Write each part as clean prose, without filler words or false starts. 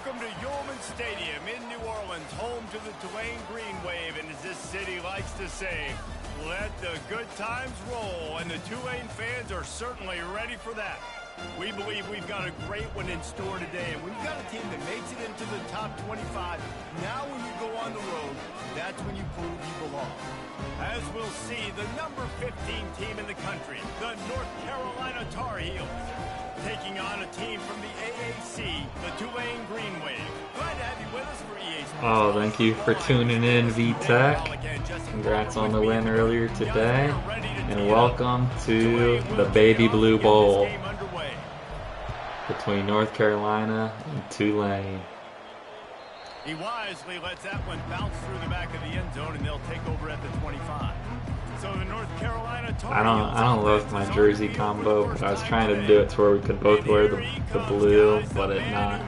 Welcome to UNC Stadium in New Orleans, home to the Tulane Green Wave, and as this city likes to say, let the good times roll, and the Tulane fans are certainly ready for that. We believe we've got a great one in store today, and we've got a team that makes it into the top 25. Now when you go on the road, that's when you prove you belong. As we'll see, the number 15 team in the country, the North Carolina Tar Heels, taking on a team from the AAC, the Tulane Green Wave. Glad to have you with us for EA Sports. Oh, thank you for tuning in, VTech. Congrats on the win earlier today. And welcome to the Baby Blue Bowl between North Carolina and Tulane. He wisely lets that one bounce through the back of the end zone, and they'll take over at the 25. So the North Carolina Tar I don't love my jersey combo, but I was trying to do it to where we could both wear the blue, but it not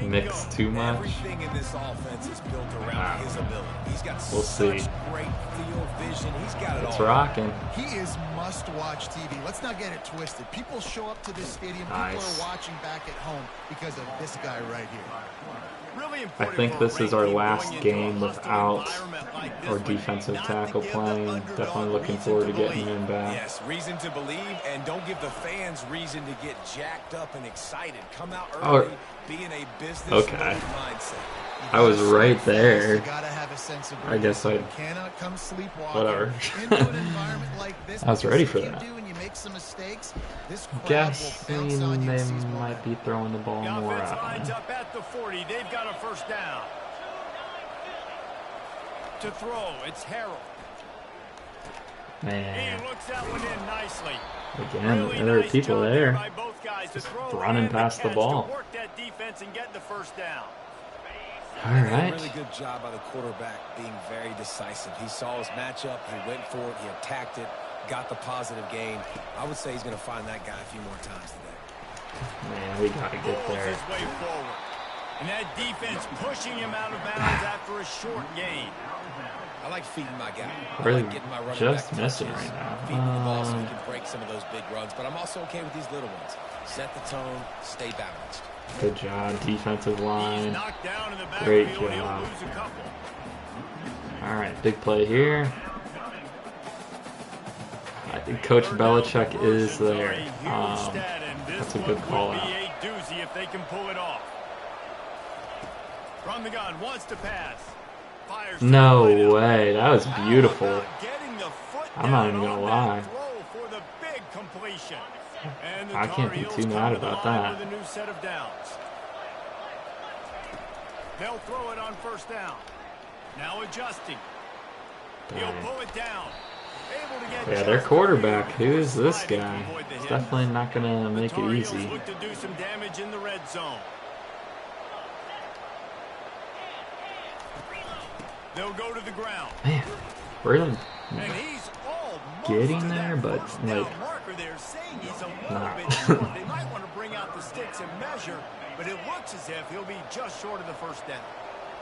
mix too much. Everything in this offense is built around his ability. He's got we'll see. great field vision. He's got it It's all. rocking. He is must-watch TV. Let's not get it twisted. People show up to this stadium. Nice. People are watching back at home because of this guy right here. I think this is our last game without our defensive tackle playing. Definitely looking forward to getting him back. Yes, reason to believe, and don't give the fans reason to get jacked up and excited. Come out early, be in a business mindset. I was right there. You gotta have a sense of I guess I cannot come sleepwalking. whatever. Into an environment like this, I was ready for that. Guessing they might be throwing the ball more often. Up at the 40. They've got a first down. To throw, it's Harold. Man. He looks that one in nicely. Again, Really there are nice people job there by both guys to throw running and past the catch ball. to work that defense and get the first down. All right. Really good job by the quarterback being very decisive. He saw his matchup, he went for it, he attacked it, got the positive gain. I would say he's going to find that guy a few more times today. Man, we got to get there. His way forward. And that defense pushing him out of bounds after a short gain. I like feeding my guy. Really I like getting my running just back missing touches, right feeding the ball now. so he can break some of those big runs. But I'm also okay with these little ones. Set the tone, stay balanced. Good job, defensive line. Knocked down in the Great backfield. He'll job. lose a couple. All right, big play here. I think Coach Belichick is there. That's a good call out. Doozy if they can pull it off. From the gun, wants to pass. Fires No way, that was beautiful. Getting the foot I'm not even down gonna on lie. that throw for the big completion. And the I can't be Tar too Heels mad come to the about line that. with a new set of downs. They'll throw it on first down. Now adjusting. He'll Dang. pull it down. Able to get Yeah, their just quarterback, the who is this slide to guy? avoid the He's hit. definitely not going to The make Tar it Heels easy. look to do some damage in the red zone. They'll go to the ground. Man, really And he's almost getting to that there, but first down like marker there, saying he's a little not. bit short. They might want to bring out the sticks and measure, but it looks as if he'll be just short of the first down.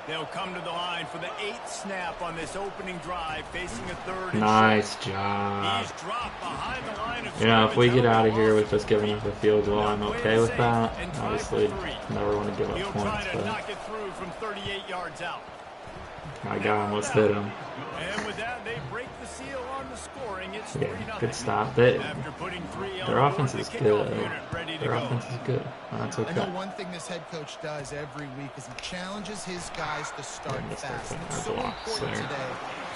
They'll come to the line for the 8th snap on this opening drive, facing a third and Nice short. job. He's dropped behind the line of You know, if we get scrimmage. out of here with just giving up a field goal, I'm okay with that. And try Obviously, for 3. never want to give He'll up try points, to but knock it through from 38 yards out. my guy almost hit him. And with that, they break the seal on the scoring. It's Yeah, 3-0. good stop. After putting 3 on Their the offense board, is the kickoff good. unit ready to Their go. offense is good. That's I know okay. one thing this head coach does every week is he challenges his guys to start Yeah, fast. And it's our so blocks important there. today.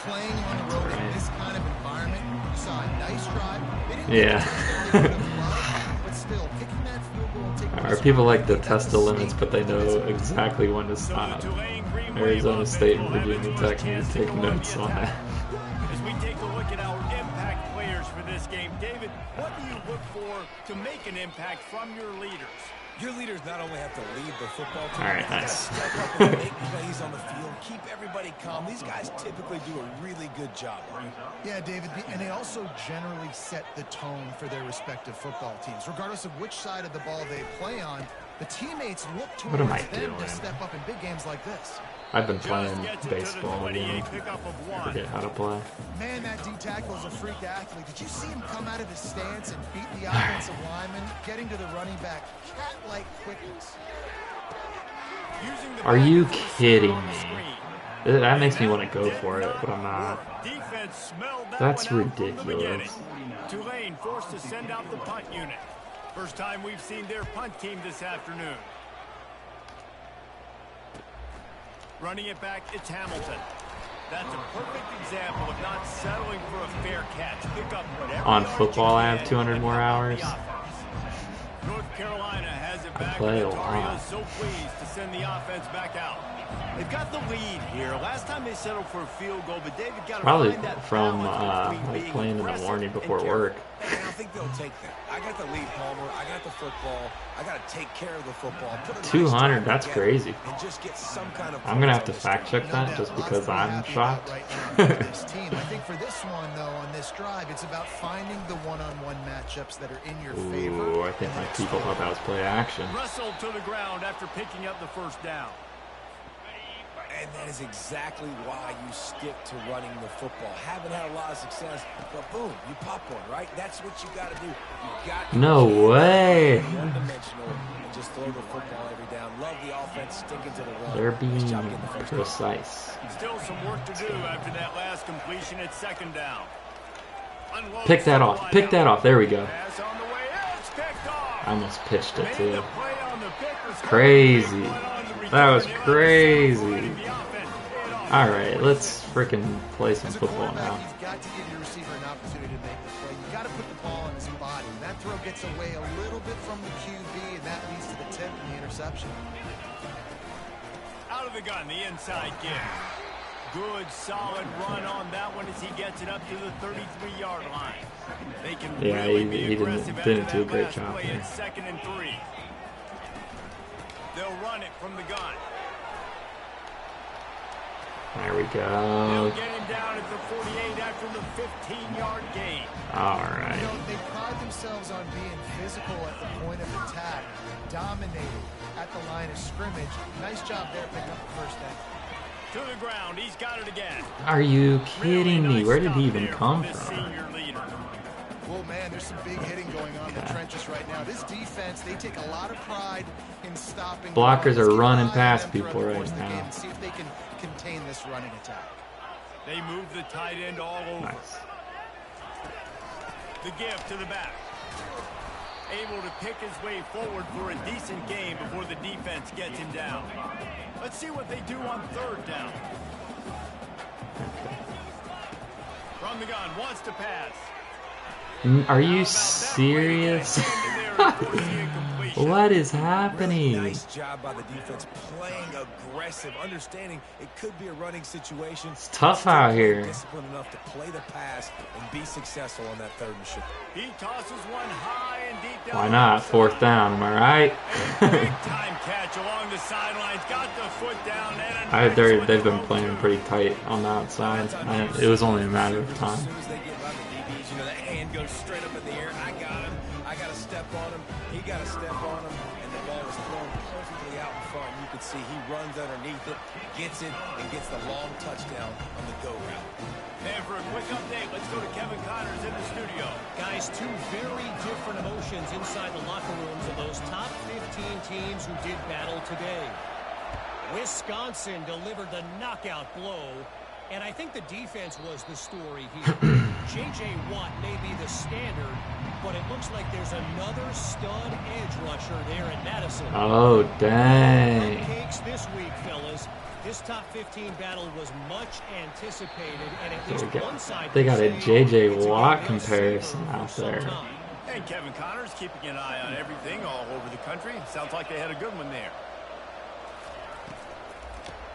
Playing on the road in this kind of environment, you saw a nice drive. They didn't Yeah. get the they would have loved, but still, kicking that field goal and taking Our people like to test the limits, but they know exactly when to stop. Arizona State and Virginia Tech need to take notes on that. As we take a look at our impact players for this game, David, what do you look for to make an impact from your leaders? Your leaders not only have to lead the football team, All right, they nice. gotta step up and make plays on the field, keep everybody calm. These guys typically do a really good job. Yeah, David, and they also generally set the tone for their respective football teams. Regardless of which side of the ball they play on, the teammates look What towards am I them doing? to step up in big games like this. I've been playing Just gets it to the baseball 28, again. pickup of 1. Forget how to play. Man, that D-tackle is a freak athlete. Did you see him come out of his stance and beat the offensive lineman, getting to the running back? Cat-like quickness. Using the Are you back of the kidding on the me? screen. That makes me want to go for it, but I'm not. Defense smelled that That's one out from the beginning. ridiculous. Tulane forced to send out the punt unit. First time we've seen their punt team this afternoon. Running it back, it's Hamilton. That's a perfect example of not settling for a fair catch. Pick up whatever On yardage football, you I can have 200 and more help out hours. the offense. North Carolina has it back. play and a the Tar lot. Heels so pleased to send the offense back out. They've got the lead here. Last time they settled for a field goal, but David got to Probably find that from balance between like being playing in the aggressive morning and before careful. work. And I think they'll take that. I got the lead, Palmer. I got the football. I got to take care of the football. Put a nice 200, drive that's together crazy. And just get some kind of I'm gonna have points to on fact this check drive. that just because Lots to be I'm happy shocked. about right now for this team. I think for this one, though, on this drive, it's about finding the one-on-one matchups that are in your favor. Ooh, I think my people thought that was play action. Russell to the ground after picking up the first down. And that is exactly why you stick to running the football. Haven't had a lot of success, but boom, you pop one, right? That's what you got to do. You got No way. one-dimensional and just throw the football every down. Love the offense sticking to the run. They're Nice being job getting the first down. precise. Still some work to do after that last completion at second down. Unloads Pick that the off. wide Pick out. that off. There we go. Pass on the way. It's picked off. I almost pitched it Made too. the play on the pick. Was Crazy. one on the return. That was They let the crazy. separating the offense paid off. All right, let's freaking play some As a football quarterback, now. you've got to give your receiver an opportunity to make the play. You've got to put the ball in his body. And that throw gets away a little bit from the QB, and that leads to the tip and the interception. Out of the gun, the inside give. Good, solid run on that one as he gets it up to the 33-yard line. They can Yeah, really he be didn't aggressive after do a that great last job play there. at 2nd and 3. They'll run it from the gun. There we They'll go. get him down at the 48 after the 15-yard gain. All You right. know, they pride themselves on being physical at the point of attack, dominating at the line of scrimmage. Nice job there picking up the first down. To the ground, he's got it again. Are you Really kidding me? nice Where did stop he even there come this from? senior leader. Well, man, there's some big hitting going on in the trenches right now. This defense, they take a lot of pride in stopping. Blockers Let's are keep an running eye on past them throughout people the right course of the game now. and see if they can contain this running attack. They move the tight end all over. Nice. The give to the back. Able to pick his way forward for a decent game before the defense gets him down. Let's see what they do on 3rd down. From the gun, wants to pass. Are you serious? What is happening? Really nice job by the defense playing aggressive, understanding it could be a running situation. It's tough out here. Disciplined enough to play the pass and be successful on that 3rd and short. He tosses one high and deep down. Why not? 4th down, am I right? Big time catch along the sidelines. Got the foot down. And They've been playing pretty tight on the outside. It was only a matter of time. As soon as they get by the DBs, you know, that hand goes straight up in the air. I got him. I got to step on him. He got to step on him. And the ball was thrown perfectly out in front. You could see he runs underneath it, gets it, and gets the long touchdown on the go route. And for a quick update, let's go to Kevin Connors in the studio. Guys, two very different emotions inside the locker rooms of those top 15 teams who did battle today. Wisconsin delivered the knockout blow, and I think the defense was the story here. J.J. Watt may be the standard, but it looks like there's another stud edge rusher there in Madison. Oh, dang. Cupcakes this week, fellas. This top 15 battle was much anticipated, and at least one side They got a can say J.J. it's a Watt real comparison saver out for some there. time. And Kevin Connors keeping an eye on everything all over the country. Sounds like they had a good one there.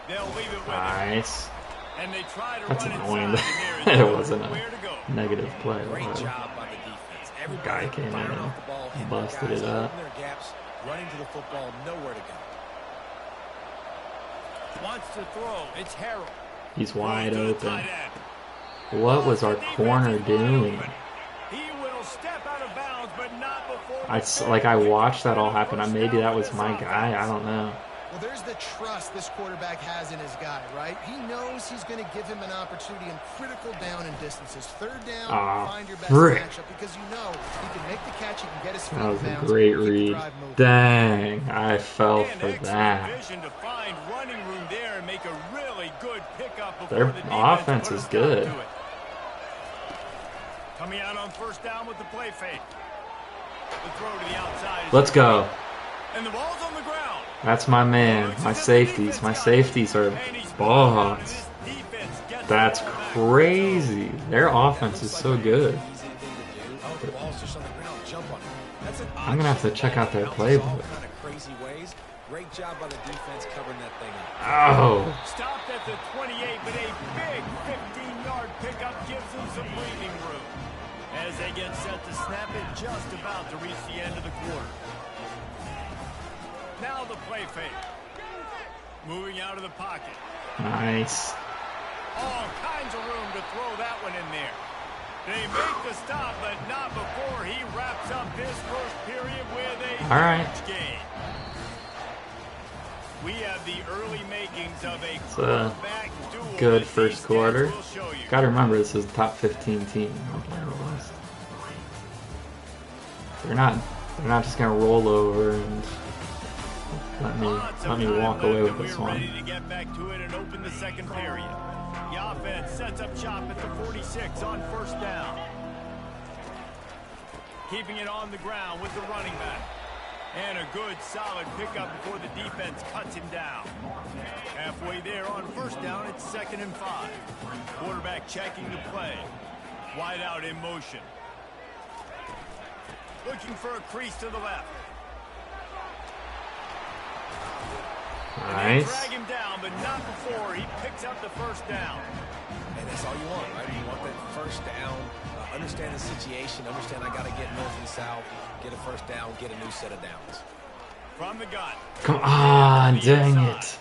They'll leave it with him. Nice. And they try to That's run annoying inside, that and there it is wasn't nowhere to go. a negative play. Great Whatever. job by the defense. Everybody Guy came in firing and off the ball, hitting busted their it guys, up. opening their gaps, running to the football, nowhere to go. Wants to throw. It's Harrell. He's wide Throws to the open. tight end. What was our corner doing? He will step out of bounds, but not before I watched that all happen. Maybe that was my guy. I don't know. Well, there's the trust this quarterback has in his guy, right? He knows he's going to give him an opportunity in critical down and distances. Third down, find your best matchup because you know he can make the catch, he can get his feet That was in a bounds, great read. Dang, I fell for that. Vision to find running room there and make a really good pickup before Their the defense offense put a is stop good. to it. Coming out on first down with the play fake. The throw to the outside. Let's go. And the ball's on the ground. That's my man. My safeties. My safeties are boss. That's crazy. Their offense is so good. I'm gonna have to check out their playbook. Great job by the defense covering that thing up. Oh. Stopped at the 28, but a big 15-yard pickup gives them some breathing room as they get set to snap it just about to reach the end of the quarter. Now the play fake. Moving out of the pocket. Nice. All kinds of room to throw that one in there. They make the stop, but not before he wraps up this first period with a huge gain. We have the early makings of a quarterback duel. Good first quarter. Gotta remember, this is the top 15 team. They're not just gonna roll over and let me walk away with this one. Ready to get back to it and open the second period. The offense sets up shop at the 46 on first down. Keeping it on the ground with the running back. And a good, solid pickup before the defense cuts him down. Halfway there on first down, it's 2nd and 5. Quarterback checking the play. Wide out in motion. Looking for a crease to the left. Nice. Drag him down, but not before he picks up the first down. And that's all you want, right? You want that first down. Understand the situation. Understand I got to get north and south. Get a first down. Get a new set of downs. From the gun. Come on, dang it.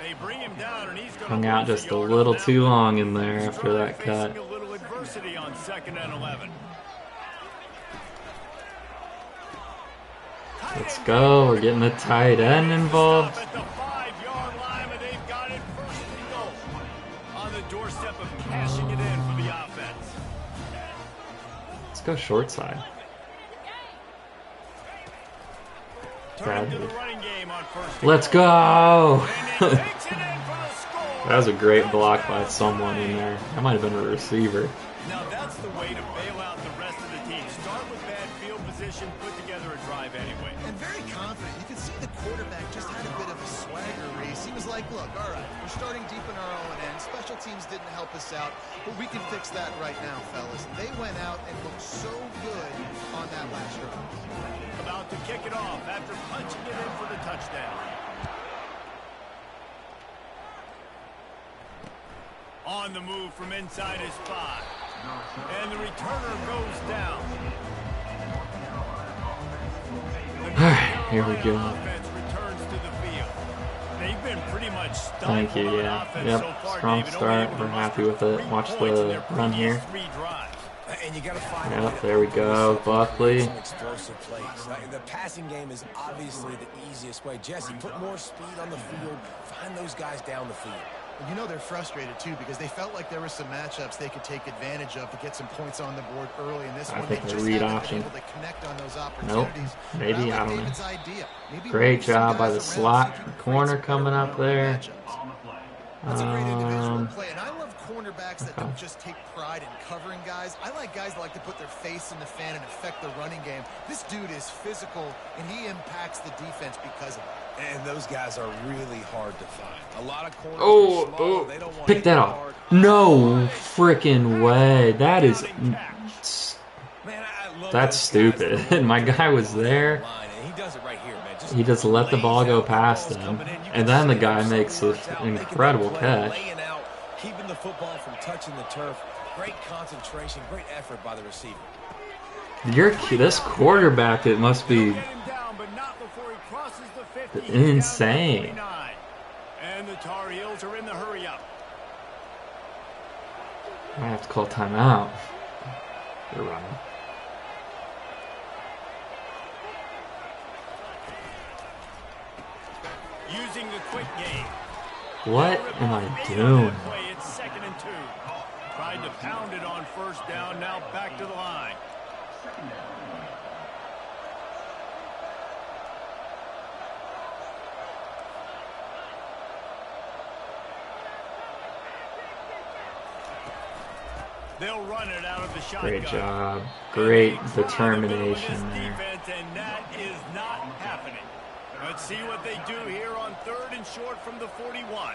They bring him down, and he's Hung out just a little too long in there after that cut. A little adversity on 2nd and 11. Let's go. We're getting the tight end involved. At the 5-yard line, but they've got it first and goal. On the doorstep of cashing it in for the offense. Let's go short side. Let's go. That was a great block by someone in there. That might have been a receiver. Now that's the way to bail out the rest of the team. Start with bad field position, put together a drive anyway. And very confident. You can see the quarterback just had a bit of a swagger race. He was like, look, all right, we're starting deep in our own end. Special teams didn't help us out, but we can fix that right now, fellas. They went out and looked so good on that last drive. About to kick it off after punching it in for the touchdown. On the move from inside his spot. And the returner goes down. Alright, here we go. Offense returns to the field. They've been pretty much Thank you, yeah. Yep, strong start. We're happy with it. Watch the run here. And you got to find Yep, there we go. Buckley. Explosive plays. The passing game is obviously the easiest way. Jesse, put more speed on the field. Find those guys down the field. You know they're frustrated, too, because they felt like there were some matchups they could take advantage of to get some points on the board early. In this one, they just read haven't option. been able to connect on those Nope. opportunities. Maybe, I don't know. David's idea. Maybe Great move some job by guys the around slot so you can corner create some coming up open there. matchups. That's a great individual play, and I love cornerbacks that don't just take pride in covering guys. I like guys that like to put their face in the fan and affect the running game. This dude is physical, and he impacts the defense because of it. And those guys are really hard to find. A lot of corners are small. They don't want Pick that up. No freaking way. That is... That's stupid. My guy was there. He just let the ball go past him. And then the guy makes an incredible catch. Keeping the football from touching the turf. Great concentration, great effort by the receiver. This quarterback, it must be insane. And the Tar Heels are in the hurry up. I have to call timeout. They're running. using the quick game. What am I doing? It's 2nd and 2. Tried to pound it on 1st down, now back to the line. They'll run it out of the shotgun. Great job. Great determination there. Defense, and that is not happening. Let's see what they do here on 3rd and short from the 41.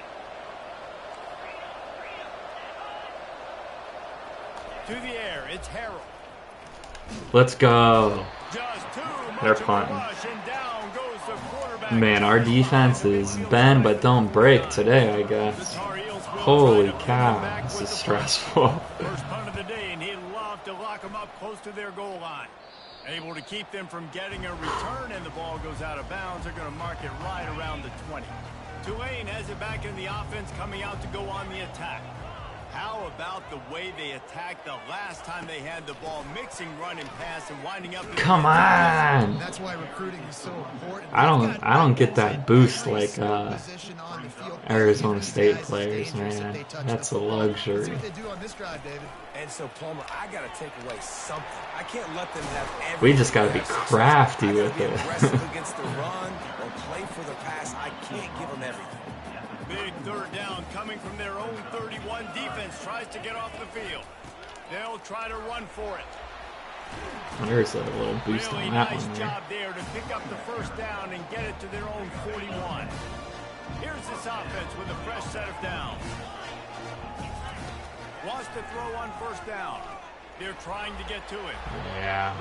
To the air, it's Harrell. Let's go. Just too much They're of a punting. rush, and down goes the quarterback. Man, our defense is bend but don't break today, I guess. Holy cow, this is stressful. First punt of the day, and he'd love to lock them up close to their goal line. Able to keep them from getting a return, and the ball goes out of bounds. They're going to mark it right around the 20. Tulane has it back in the offense, coming out to go on the attack. How about the way they attacked the last time they had the ball, mixing run and pass and winding up? Come on! That's why recruiting is so important. I don't get that boost like Arizona State players, man. That's a luxury. See what they do on this drive, David. And so, Plummer, I got to take away something. I can't let them have everything. We just got to be crafty with it. Aggressive against the run or play for the pass. I can't give them everything. Big 3rd down coming from their own 31. Defense tries to get off the field. They'll try to run for it. There's a little boost Really on that nice one there. job there to pick up the 1st down and get it to their own 41. Here's this offense with a fresh set of downs. Wants to throw on 1st down. They're trying to get to it. Yeah,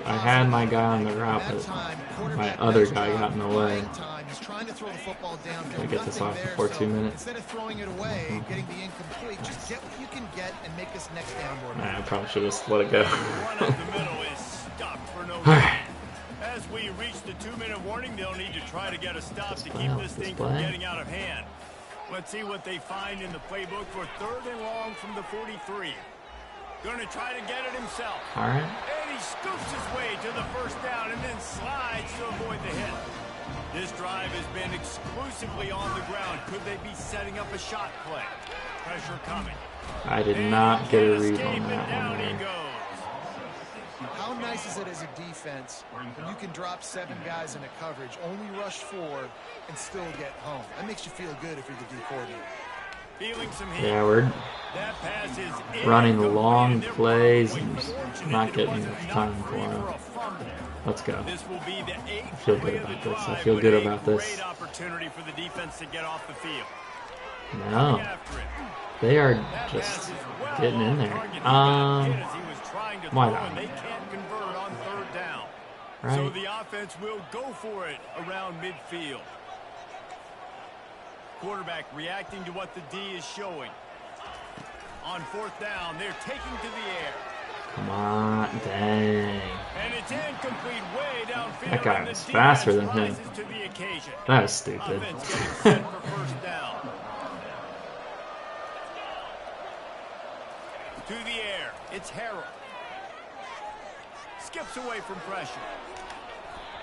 I had my guy on the route, but my other guy got in the way. He's trying to throw the football down. Can we get this off before 2 minutes? Instead of throwing it away, getting the incomplete, just get what you can get and make this next down more. Nah, I probably should have let it go. Run up the middle is stopped for no reason. As we reach the 2-minute warning, they'll need to try to get a stop to keep this thing from getting out of hand. Let's see what they find in the playbook for 3rd and long from the 43. Going to try to get it himself. All right. And he scoops his way to the 1st down and then slides to avoid the hit. This drive has been exclusively on the ground. Could they be setting up a shot play? Pressure coming. I did not get a read on that Down one. he Man. goes. How nice is it as a defense when you can drop 7 guys in a coverage, only rush 4, and still get home? That makes you feel good if you're the D coordinator. Feeling some heat. Yeah, we're That pass is running incomplete, long and they're plays probably and fortunate not that it getting wasn't enough enough time for free him. a fumble. Let's go. This will be the 8th I feel play good of the about this. I drive, feel but good a about this. Great opportunity for the defense to get off the field. No, After it. they are That just pass is well getting in off there. target. He got hit as he was trying to why throw, not? and they can't convert on 3rd down. So Right. the offense will go for it around midfield. Quarterback reacting to what the D is showing. On 4th down, they're taking to the air. Come on, dang. And it's incomplete way downfield. That guy and the was faster than defense him. rises to the occasion. That was stupid. Offense getting set for 1st down. To the air, it's Harrell. Skips away from pressure.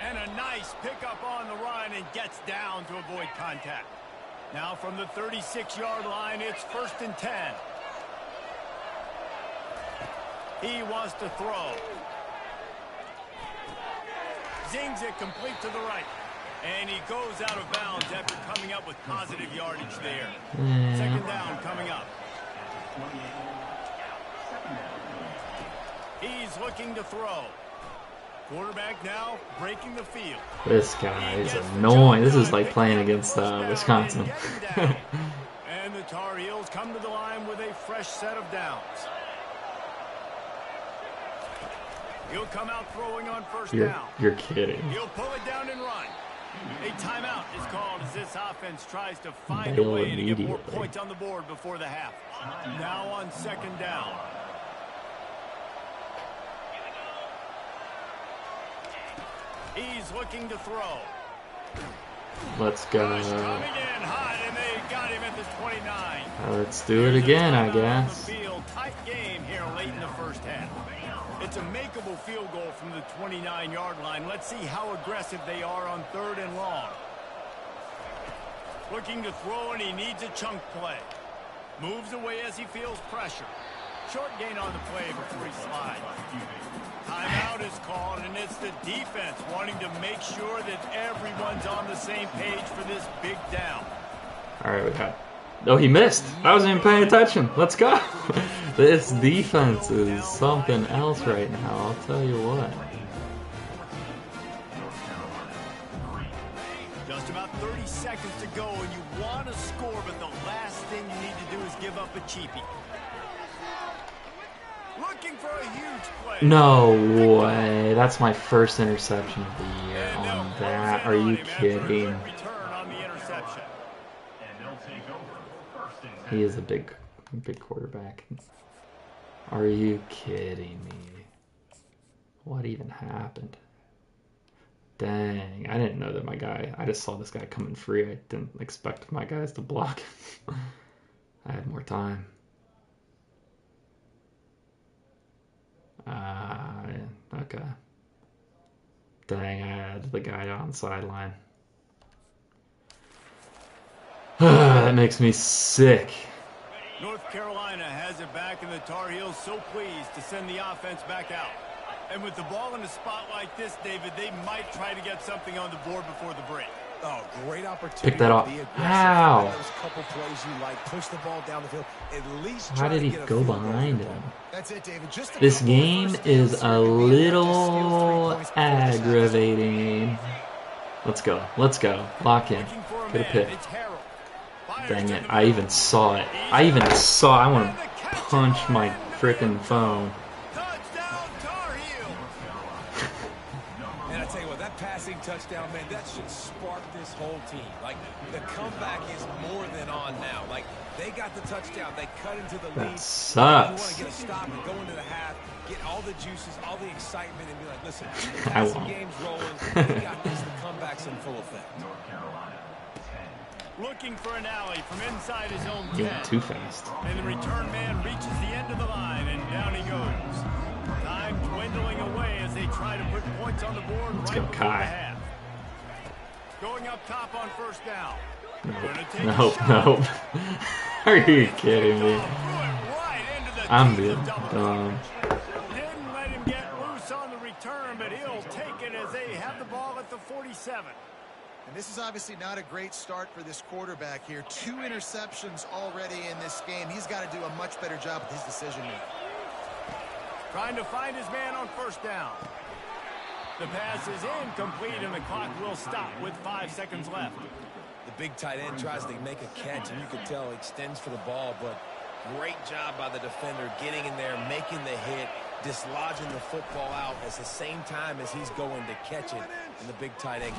And a nice pickup on the run and gets down to avoid contact. Now from the 36-yard line, it's 1st and 10. He wants to throw. Zings it complete to the right. And he goes out of bounds after coming up with positive yardage there. Yeah. 2nd down coming up. He's looking to throw. Quarterback now breaking the field. This guy is annoying. This is like playing against Wisconsin. And the Tar Heels come to the line with a fresh set of downs. He'll come out throwing on 1st down. You're kidding. He'll pull it down and run. A timeout is called as this offense tries to find Bail a way to get more immediately. points on the board before the half. Now on 2nd down. He's looking to throw. Let's go. Rush coming in hot, and they got him at the 29. Let's do it again, I Here's a timeout on the guess. field. Tight game here late in the 1st half. It's a makeable field goal from the 29-yard line. Let's see how aggressive they are on 3rd and long. Looking to throw, and he needs a chunk play. Moves away as he feels pressure. Short gain on the play before he slides. Timeout is called, and it's the defense wanting to make sure that everyone's on the same page for this big down. All right, we got. Oh, he missed. I wasn't even paying attention. Let's go. This defense is something else right now. I'll tell you what. Just about 30 seconds to go, and you want to score, but the last thing you need to do is give up a cheapie. Looking for a huge play. No way. That's my first interception of the year on that. Are you kidding? He is a big quarterback. Are you kidding me? What even happened? Dang, I didn't know that my guy, I just saw this guy coming free. I didn't expect my guys to block. I had more time. Okay. Dang, I had the guy on the sideline. That makes me sick. North Carolina has it back, and the Tar Heels so pleased to send the offense back out. And with the ball in a spot like this, David, they might try to get something on the board before the break. Oh, great opportunity. Pick that up. How? Those couple plays you like, push the ball down the field. At least how did he go behind him? That's it, David. Just this game is a little aggravating. Let's go. Let's go. Lock in. Get a pick. Dang it. I even saw it. I want to punch my frickin' phone. And I tell you what, that passing touchdown, man, that should spark this whole team. Like, the comeback is more than on now. Like, they got the touchdown. They cut into the lead. That sucks. You want to get a stop and go into the half, get all the juices, all the excitement, and be like, listen, the passing game's rolling. We got this. The comeback's in full effect. Looking for an alley from inside his own 10. You went too fast. And the return man reaches the end of the line, and down he goes. Time dwindling away as they try to put points on the board right before the half. Going up top on first down. Nope. Are you kidding me? I'm being dumb. Didn't let him get loose on the return, but he'll take it as they have the ball at the 47. And this is obviously not a great start for this quarterback here. 2 interceptions already in this game. He's got to do a much better job with his decision-making. Trying to find his man on first down. The pass is incomplete, and the clock will stop with 5 seconds left. The big tight end tries to make a catch, and you can tell he extends for the ball, but great job by the defender getting in there, making the hit, dislodging the football out at the same time as he's going to catch it, and the big tight end.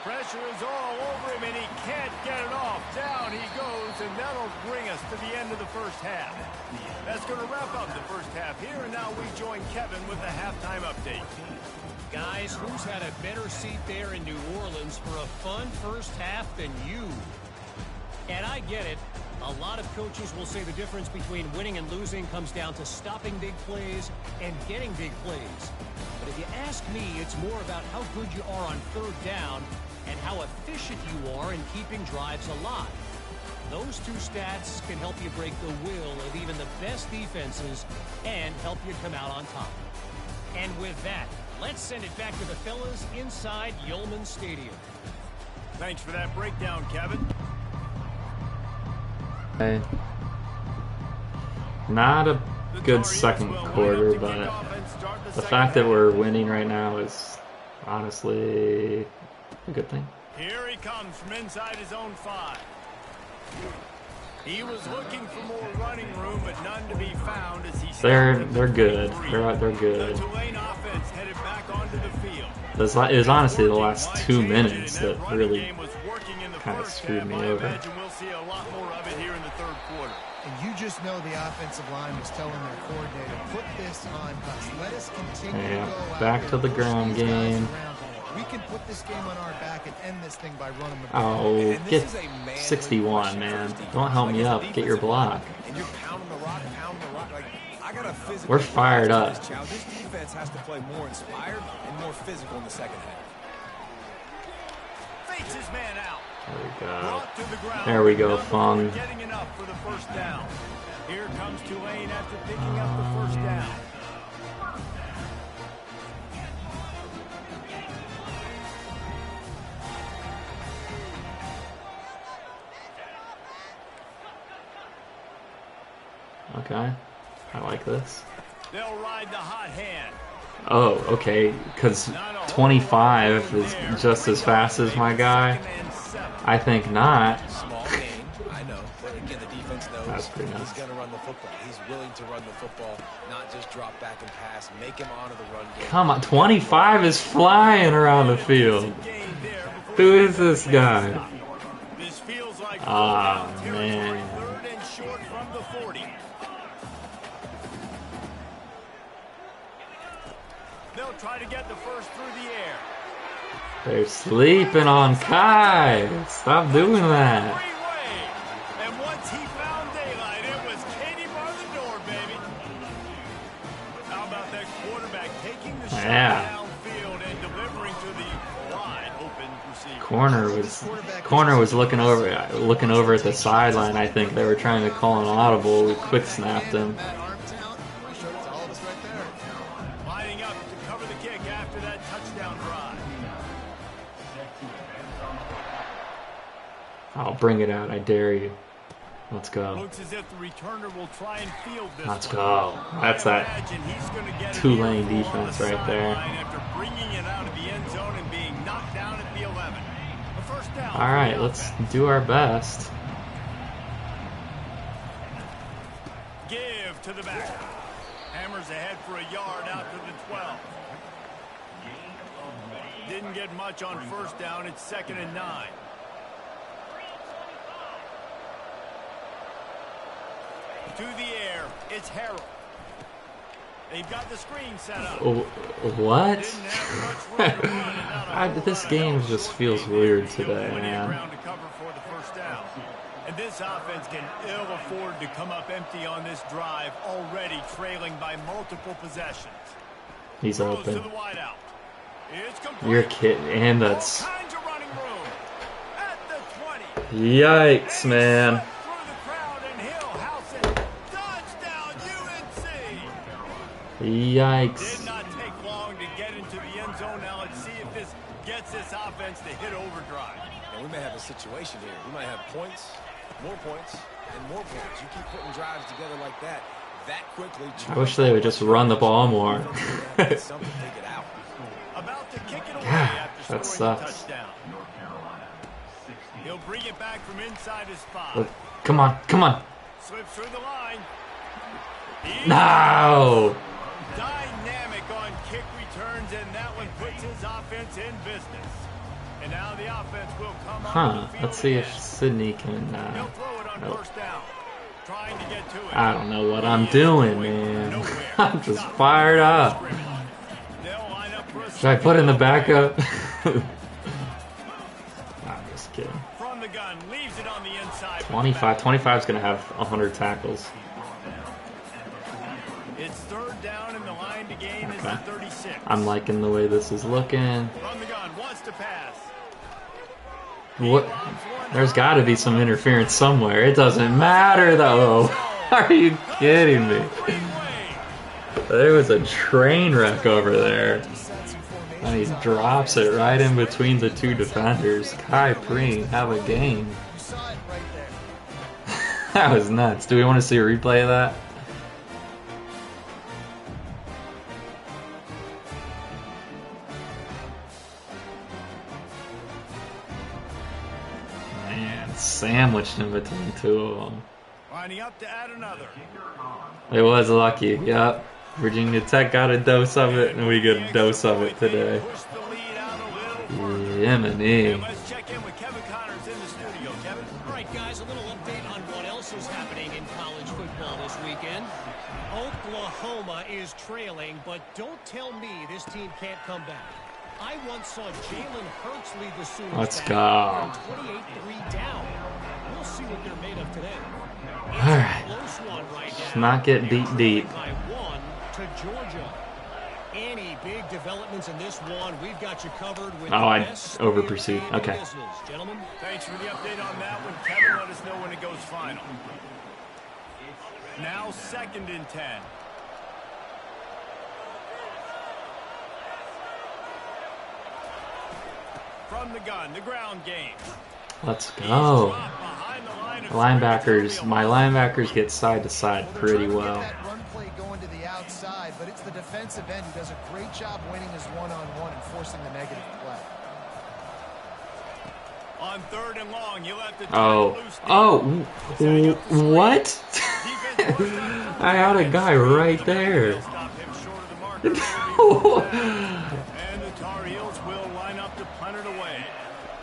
Pressure is all over him, and he can't get it off. Down he goes, and that'll bring us to the end of the first half. That's going to wrap up the first half here, and now we join Kevin with the halftime update. Guys, who's had a better seat there in New Orleans for a fun first half than you? And I get it. A lot of coaches will say the difference between winning and losing comes down to stopping big plays and getting big plays. But if you ask me, it's more about how good you are on third down and how efficient you are in keeping drives alive. Those two stats can help you break the will of even the best defenses and help you come out on top. And with that, let's send it back to the fellas inside Yulman Stadium. Thanks for that breakdown, Kevin. Not a good second quarter, but the fact that we're winning right now is honestly a good thing. Here he comes from inside his own 5. He was looking for more running room, but none to be found as he they're good. They're good. The Tulane offense headed back onto the field. It was honestly the last 2 minutes that really kind of screwed me over. We'll see a lot more of it here in the third quarter. And you just know the offensive line was telling their coordinator, put this on us. Let us continue to go back to the ground game. We can put this game on our back and end this thing by running the ball. Oh, get 61, man. Don't help me up. Get your block. And you're pounding the rock. Like, I got a physical. We're fired up. This defense has to play more inspired and more physical in the second half. Fakes his man out. There we go. There we go, Fung. Getting enough for the first down. Here comes Tulane after picking up the first down. Okay, I like this. They'll ride the hot hand. Oh, okay, because 25 is just as fast as my guy. I think not. Small game, I know, but again, the defense knows That's pretty nice. he's going to run the football. He's willing to run the football, not just drop back and pass, make him honor the run game. Come on, 25 is flying around the field. Who is this guy? This feels like man. third and short from the 40. They'll try to get the first through the air. They're sleeping on Kai. Stop doing that. Freeway. And once he found daylight, it was Katie bar the door, baby. How about that quarterback taking the shot downfield and delivering to the wide open receiver? Corner was looking over at the sideline. I think they were trying to call an audible. We quick snapped him. Lining up to cover the kick after that touchdown drive. I'll bring it out. I dare you. Let's go. Looks as if the returner will try and field this. Let's go. That's that Tulane defense right there. After bringing it out of the end zone and being knocked down at the 11. A first down. All right, let's do our best. Give to the back. Hammers ahead for a yard out to the 12. Didn't get much on first down. It's 2nd and 9. To the air, it's Harrell. They've got the screen set up. What? This game just feels weird today, man. To cover for the first down. And this offense can ill afford to come up empty on this drive, already trailing by multiple possessions. He's open. To the wideout. It's complete. You're kidding, and that's. All kinds of running room. At the 20. Yikes, man. Yikes. Did not take long to get into the end zone. Now let's see if this gets this offense to hit overdrive. And we may have a situation here. We might have points, and more points. You keep putting drives together like that quickly. I wish they would just run the ball more. About to kick it away after that scoring sucks. a touchdown. He'll bring it back from inside his spot. Come on, come on. Slips through the line. No. Dynamic on kick returns, and that one puts his offense in business. And now the offense will come on the field. Let's see if again. Sydney can. He'll throw it on first down. Trying to get to it. I don't know what I'm doing, man. I'm just fired up. Should I put in the backup? I'm just kidding. From the gun, leaves it on the inside. 25 is going to have 100 tackles. It's third down, and the line to gain is at 36. I'm liking the way this is looking. From the gun, wants to pass. What? There's got to be some interference somewhere. It doesn't matter, though. Are you kidding me? There was a train wreck over there. And he drops it right in between the two defenders. Kai Preen, have a game. That was nuts. Do we want to see a replay of that? Man, sandwiched in between two of them. Lining up to add another. It was lucky, yep. Virginia Tech got a dose of it, and we get a dose of it today. Yemeni. Let's check in with Kevin Connors in the studio. Kevin? All right, guys, a little update on what else is happening in college football this weekend. Oklahoma is trailing, but don't tell me this team can't come back. I once saw Jalen Hurts lead the Sooners Let's back go. from 28-3 down. We'll see what they're made of today. All right. Close one right Let's now. not get beat deep. By 1 to Georgia. Any big developments in this one, we've got you covered with I best over in pursued. game Okay. business. Gentlemen. Thanks for the update on that one, Kevin. Let us know when it goes final. Now 2nd and 10. From the gun, the ground game. Let's go. Linebackers, my linebackers get side to side pretty well. That run play going to the outside, but it's the defensive end who does a great job winning his one-on-one and forcing the negative play. On 3rd and long, you'll have to what? I had a guy right there. No. And the Tar Heels will line up to punt it away.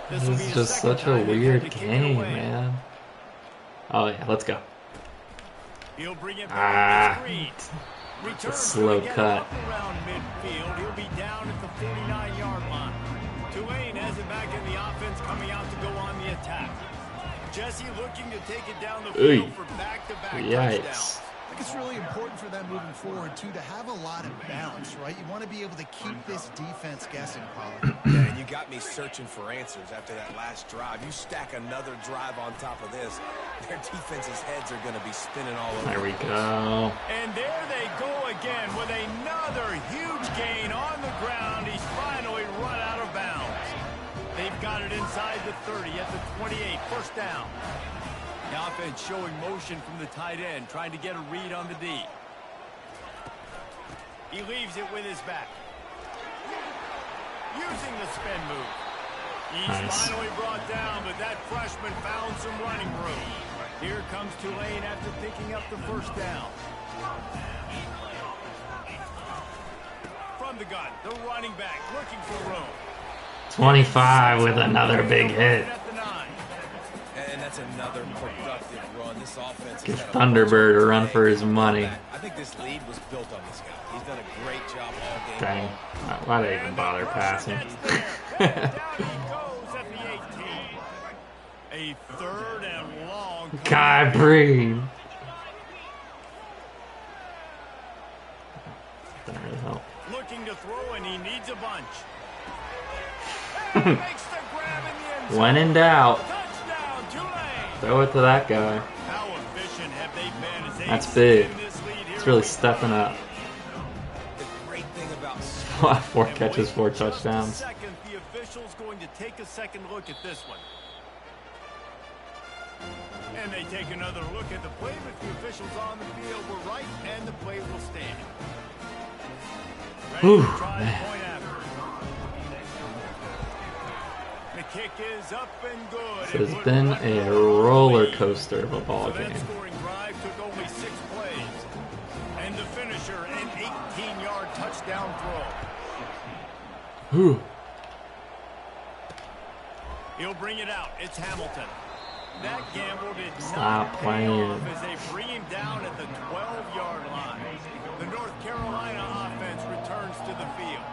This is just such a weird game, man. Oh yeah, let's go. He'll bring it back to the screen. It's a slow cut. Around midfield. He'll be down at the 49-yard line. Tulane has it back in the offense, coming out to go on the attack. Jesse looking to take it down the field for back-to-back touchdowns. I think it's really important for them moving forward, too, to have a lot of balance, right? You want to be able to keep this defense guessing, Colin. Yeah, and you got me searching for answers after that last drive. You stack another drive on top of this, their defense's heads are going to be spinning all over. There we go. And there they go again with another huge gain on the ground. He's finally run out of bounds. They've got it inside the 30 at the 28. 1st down. The offense showing motion from the tight end, trying to get a read on the D. He leaves it with his back. Using the spin move. He's finally brought down, but that freshman found some running room. Here comes Tulane after picking up the 1st down. From the gun, the running back looking for room. 25 with another big hit. And that's another productive run. This offense Give Thunderbird a run for his money. I think this lead was built on this guy. He's done a great job all game. Dang. Why did I even bother passing? Down he goes at the 18. A 3rd and long. Guy breathe. That really help. Looking to throw, and he needs a bunch. And makes the grab in the end zone. When in doubt, Touchdown, Tulane. throw it to that guy. How efficient have they been as they That's big. extend this lead here? It's really stepping up. The great thing about 4 catches, 4 touchdowns. Second, the official's going to take a second look at this one. And they take another look at the play, but the officials on the field were right, and the play will stand. Ready to try the point after. The kick is up and good. This has been a roller coaster of a ball game. That scoring drive took only 6 plays. And the finisher, an 18-yard touchdown throw. Whew. He'll bring it out. It's Hamilton. That gamble did Stop not pay playing. off as they bring him down at the 12-yard line. The North Carolina offense returns to the field.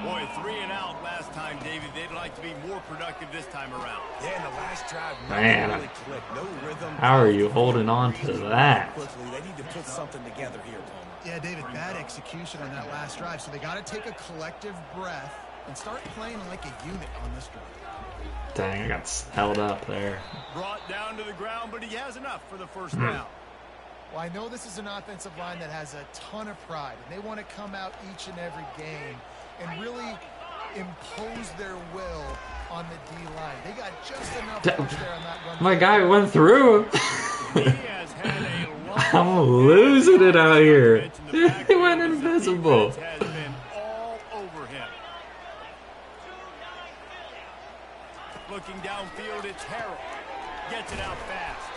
Boy, 3 and out last time, David. They'd like to be more productive this time around. Yeah, in the last drive, Man, really clicked. No rhythm. How are you holding on to that? Quickly, they need to put something together here, Palmer. Yeah, David, bad execution on that last drive, so they got to take a collective breath and start playing like a unit on this drive. Dang, I got held up there. Brought down to the ground, but he has enough for the 1st down. Well, I know this is an offensive line that has a ton of pride, and they want to come out each and every game and really impose their will on the D-line. They got just enough push there on that run. My guy went through. He has had a long I'm losing it out here. He went invisible. has been all over him. Looking downfield, it's Harrell. Gets it out fast.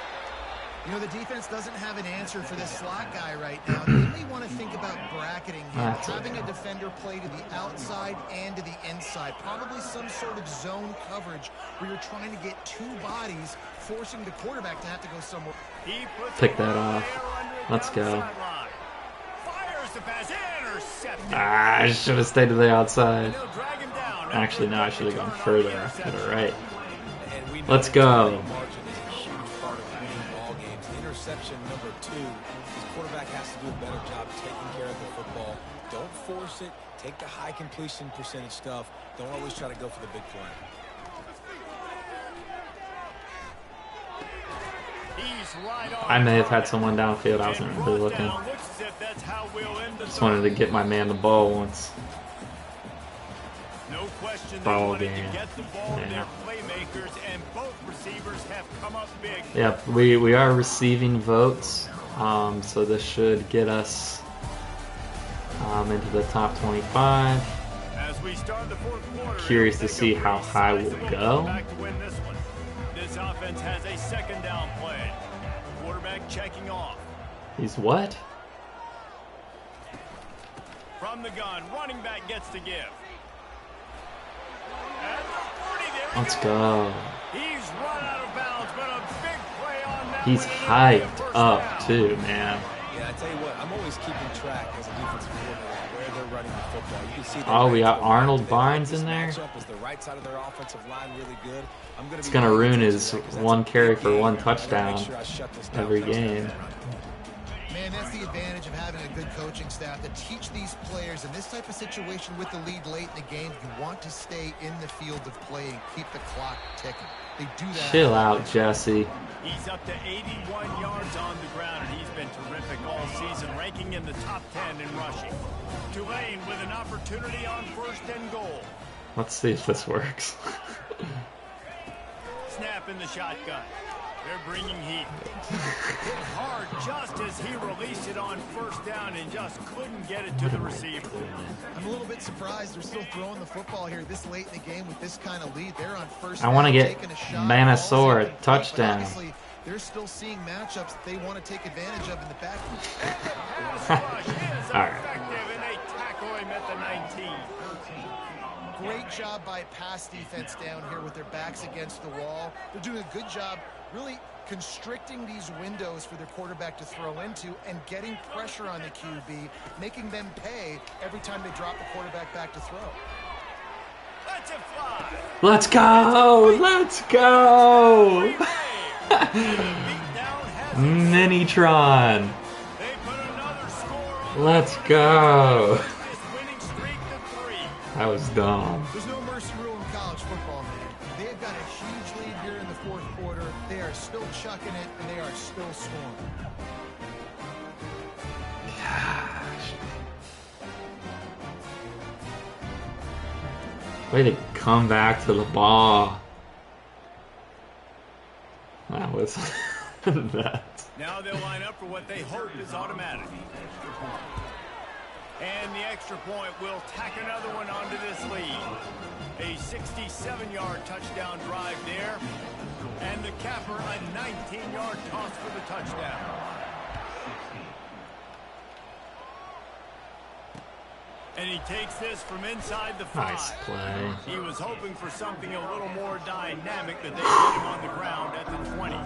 You know, the defense doesn't have an answer for this slot guy right now. They may want to think about bracketing him, having a defender play to the outside and to the inside. Probably some sort of zone coverage where you're trying to get 2 bodies, forcing the quarterback to have to go somewhere. He puts Pick it that right off. there under it Let's down the go. sideline. Fires the pass, intercepted. I should have stayed to the outside. They'll drag him down. Actually, no, I should have gone further to the right. And we know Let's go. margin is a huge part of winning ball games. Interception number 2 too, his quarterback has to do a better job taking care of the football. Don't force it. Take the high completion percentage stuff. Don't always try to go for the big play. I may have had someone downfield. I wasn't really looking. Just wanted to get my man the ball once. No question Ball they game. wanted to get the ball to Yeah. their playmakers, and both receivers have come up big. Yep, we are receiving votes, so this should get us into the top 25. As we start the fourth quarter, Curious to see how high we'll go. Back to win this one. This offense has a second down play. Quarterback checking off. He's what? From the gun, running back gets to give. At the 40, there he Let's goes. go. He's run out of bounds, but a big play on that He's one, and it'll be a hyped first up down. too, man. Yeah, I tell you what, I'm always keeping track as a defensive coordinator where they're running the football. You can see Oh, we got the Arnold right Barnes this in there. matchup is the right side of their offensive line really good. It's gonna ruin his one carry for one touchdown every game. Man, that's the advantage of having a good coaching staff to teach these players in this type of situation with the lead late in the game. You want to stay in the field of play and keep the clock ticking. They do that. Chill out, Jesse. He's up to 81 yards on the ground, and he's been terrific all season, ranking in the top 10 in rushing. Tulane with an opportunity on first and goal. Let's see if this works. Snap in the shotgun. They're bringing heat. Hit hard just as he released it on first down and just couldn't get it to the receiver. I'm a little bit surprised they're still throwing the football here this late in the game with this kind of lead. They're on first I want to down, get taking a shot. Manassor a Ball's touchdown. but obviously, they're still seeing matchups that they want to take advantage of in the backfield. Pass rush is All right. effective, and they tackle him at the 19. Great job by pass defense down here with their backs against the wall. They're doing a good job really constricting these windows for their quarterback to throw into and getting pressure on the QB, making them pay every time they drop the quarterback back to throw. Let's it fly. Let's go! Let's go! Minitron. They put another score on Let's go. this winning streak to 3. That was dumb. There's no mercy rule in college football, man. They've got a huge lead here in the fourth quarter. They are still chucking it, and they are still scoring. Way to come back to the ball. That was nuts. Now they'll line up for what they hope is automatic. And the extra point will tack another one onto this lead. A 67-yard touchdown drive there. And the capper, a 19-yard toss for the touchdown. And he takes this from inside the 5. Nice play. He was hoping for something a little more dynamic, but they get him on the ground at the 20.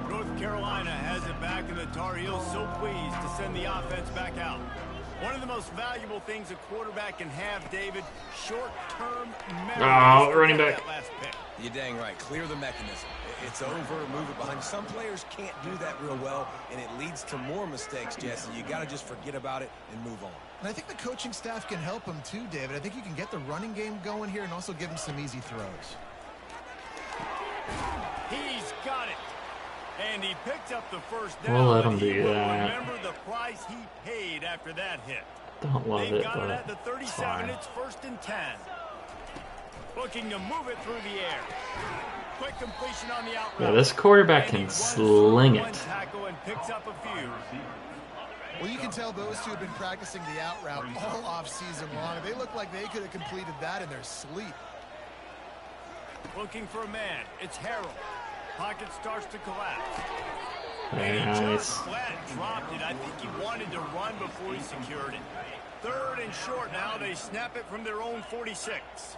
North Carolina has it back, and the Tar Heels so pleased to send the offense back out. One of the most valuable things a quarterback can have, David, short-term memory. Oh, running back. That last pick. You're dang right. Clear the mechanism. It's over. Move it behind you. Some players can't do that real well, and it leads to more mistakes, Jesse. You got to just forget about it and move on. And I think the coaching staff can help him too, David. I think you can get the running game going here and also give him some easy throws. He's got it. And he picked up the first down. We'll let him but he do will that. Remember the price he paid after that hit. Don't love They've it, got it but at the 37. it's fine. It's first and 10. Looking to move it through the air. Quick completion on the out route. Yeah, this quarterback And he can runs sling through one it. tackle and picks up a few. Well, you can tell those two have been practicing the out route all off-season long. They look like they could have completed that in their sleep. Looking for a man. It's Harrell. Pocket starts to collapse. Very And he nice. just flat dropped it. I think he wanted to run before he secured it. Third and short now. They snap it from their own 46.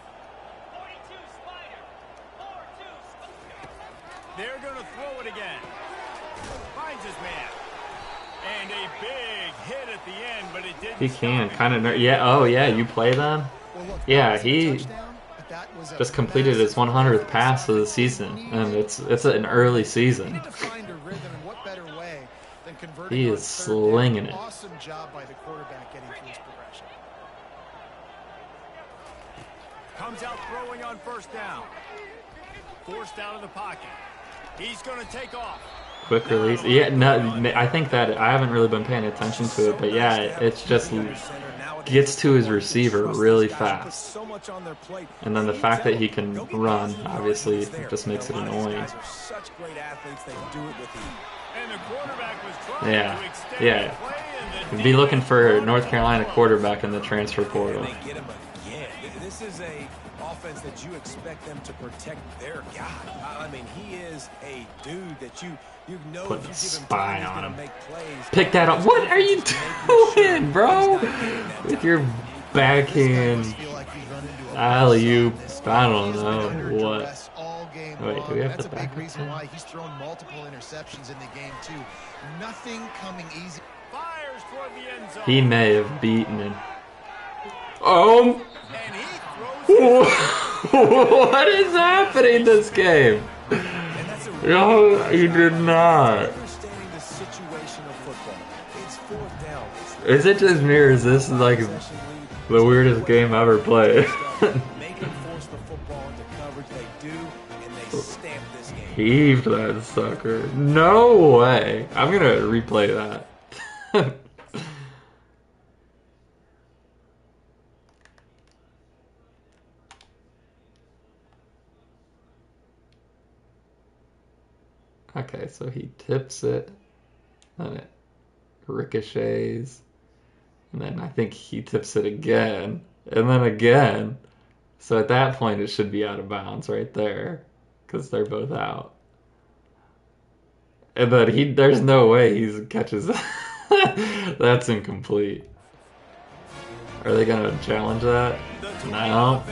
They're going to throw it again. Finds his man. And a big hit at the end, but it didn't He stop can, him. kind of. Yeah, oh yeah, you play them? Well, look, Yeah, that was a he touchdown, but that was a just completed his massive 100th pass of the season, and it's an early You season. need to find a rhythm, and what better way than converting He on is third down. slinging it. Awesome job by the quarterback getting through his progression. Comes out throwing on first down. Forced out of the pocket. He's going to take off. Quick release. Yeah, no, I think that I haven't really been paying attention to it, but yeah, it's just gets to his receiver really fast. And then the fact that he can run, obviously, just makes it annoying. Yeah, yeah. Be looking for North Carolina quarterback in the transfer portal. This is a offense that you expect them to protect their guy. I mean, he is a dude that you know Put a if you give him spy time, he's on gonna him. make plays. Pick that up. What are you doing, bro? With your backhand alley-oop. I don't know what. Wait, do we have That's the a big back? reason why he's thrown multiple interceptions in the game too. Nothing coming easy. Fires toward the end zone. He may have beaten him. Oh! And he throws it. What is happening this game? No, he did not. Understanding the situation of football. It's fourth down. Is it just me, or is this like the weirdest game ever played? Make them force the football into coverage. They do, and they stamp this game. Heaved that sucker. No way. I'm gonna replay that. Okay, so he tips it, then it ricochets, and then I think he tips it again, and then again. So at that point, it should be out of bounds right there, because they're both out. And then there's no way he catches that. That's incomplete. Are they gonna challenge that? No.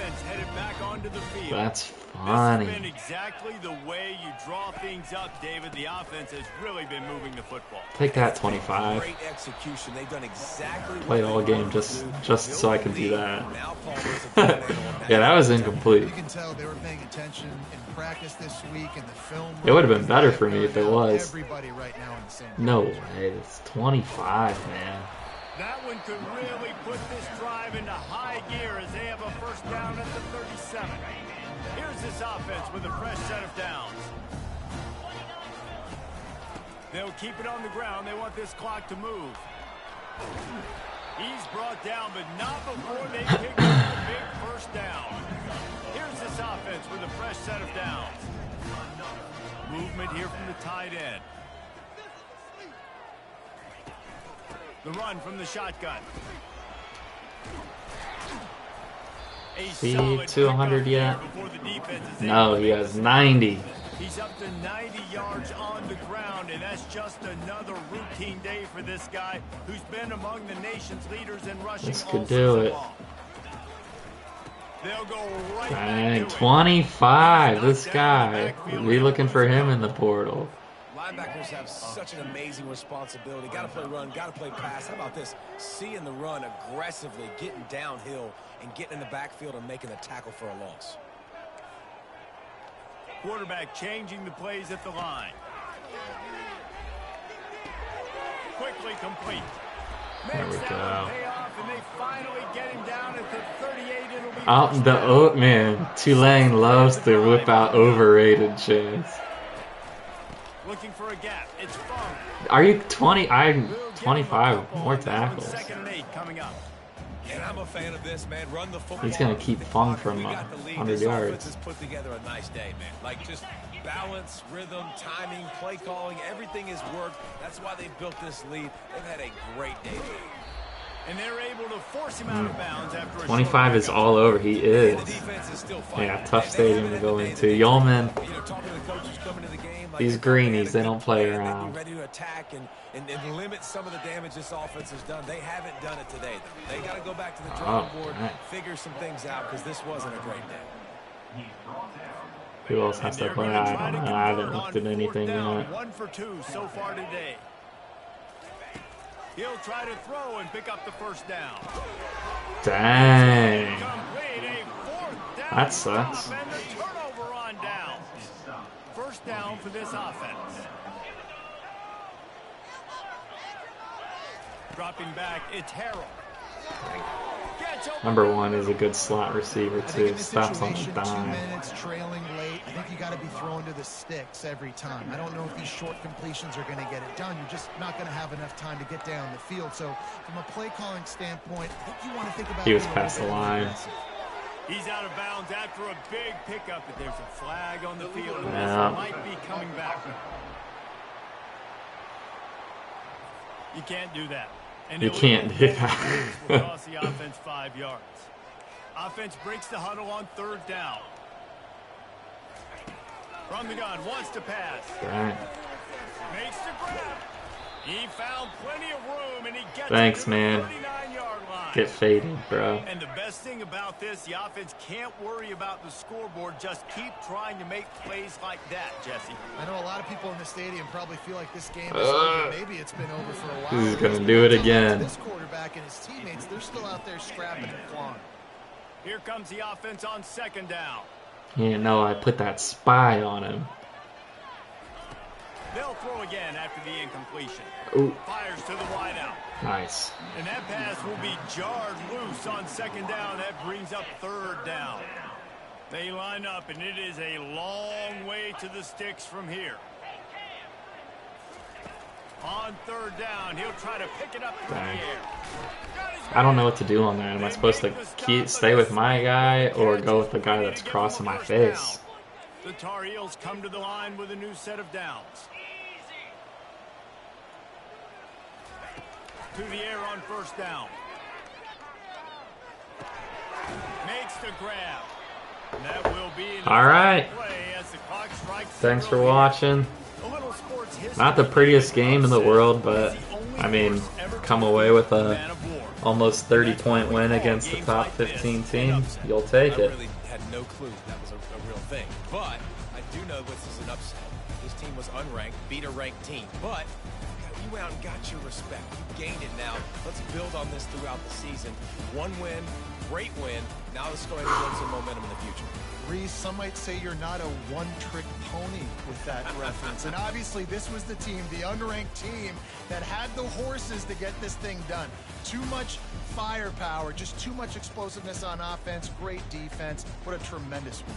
That's funny. This has been exactly the way you draw things up, David. The offense has really been moving the football. Take that, 25. Great execution. They've done exactly Played all game just so I can do that. Yeah, that was incomplete. You can tell they were paying attention in practice this week and the film. It would have been better for me if it was. Everybody right now in the same. No way, it's 25, man. That one could really put this drive into high gear as they have a first down at the 37. Here's this offense with a fresh set of downs. They'll keep it on the ground. They want this clock to move. He's brought down, but not before they pick up a big first down. Here's this offense with a fresh set of downs. Movement here from the tight end. The run from the shotgun. Speed 200 yet? No, he has 90. He's up to 90 yards on the ground, and that's just another routine day for this guy who's been among the nation's leaders in rushing. This could do it. They'll go right Dang, back to 25. This guy. We looking for him in the portal. Linebackers have such an amazing responsibility. Got to play run, got to play pass. How about this? Seeing the run aggressively, getting downhill, and getting in the backfield and making a tackle for a loss. Quarterback changing the plays at the line. Quickly complete. There we go. Payoff, and they finally get him down at the 38. It'll be Out the man, Tulane loves to whip out overrated chance. Looking for a gap. It's Fung. Are you 20? I'm 25. More tackles. Second and 8 coming up. And I'm a fan of this, man. Run the football. He's gonna keep Fung from 100 yards. This put together a nice day, man. Like just balance, rhythm, timing, play calling, everything has worked. That's why they built this lead. They've had a great day. And they're able to force him out of bounds after a 25 is all over. He is. Yeah, tough stadium to go into. Yeoman. These greenies, they don't play around. Ready to attack and limit some of the damage this offense has done. They haven't done it today, though. They got to go back to the drawing board, figure some things out, because this wasn't a great day. Who else has to play? I don't know. I haven't looked at anything yet. 1 for 2 so far today. He'll try to throw and pick up the first down. Dang. Complete, a fourth down. That sucks. And the turnover on downs. First down for this offense. Dropping back, it's Harrell. Number 1 is a good slot receiver too. Stops on the 2 dime. minutes trailing late. I think you got to be throwing to the sticks every time. I don't know if these short completions are going to get it done. You're just not going to have enough time to get down the field. So from a play calling standpoint, I think you want to think about. He was past the line. He's out of bounds after a big pickup, but there's a flag on the field. And Yeah. this might be coming back. You can't do that. And You can't do that. will cost the offense 5 yards. Offense breaks the huddle on 3rd down. From the gun, wants to pass. Right. Makes the grab. He found plenty of room, and he gets Thanks, to the man. 39-yard line. Get faded, bro. And the best thing about this, the offense can't worry about the scoreboard. Just keep trying to make plays like that, Jesse. I know a lot of people in the stadium probably feel like this game is over. Maybe it's been over for a while. He's going to do it again. This quarterback and his teammates, they're still out there scrapping and clawing. Here comes the offense on 2nd down. He didn't know I put that spy on him. They'll throw again after the incompletion. Ooh. Fires to the wideout. Nice. And that pass will be jarred loose on 2nd down. That brings up 3rd down. They line up, and it is a long way to the sticks from here. On 3rd down, he'll try to pick it up through the air. I don't know what to do on that. Am I supposed to stay with my guy or go with the guy that's crossing my face? The Tar Heels come to the line with a new set of downs. To the air on 1st down. Makes the grab. And that will be All right. play as the clock strikes. Thanks for watching. Not the prettiest game in the world, but I mean, come away with a almost 30-point win against the top 15 team. You'll take it. I really had no clue that was a real thing, but I do know this is an upset. This team was unranked, beat a ranked team, but you went out and got your respect. You gained it now. Let's build on this throughout the season. 1 win, great win. Now let's go ahead and build some momentum in the future. Reese, some might say you're not a one-trick pony with that reference. And obviously this was the team, the unranked team, that had the horses to get this thing done. Too much firepower, just too much explosiveness on offense, great defense. What a tremendous win.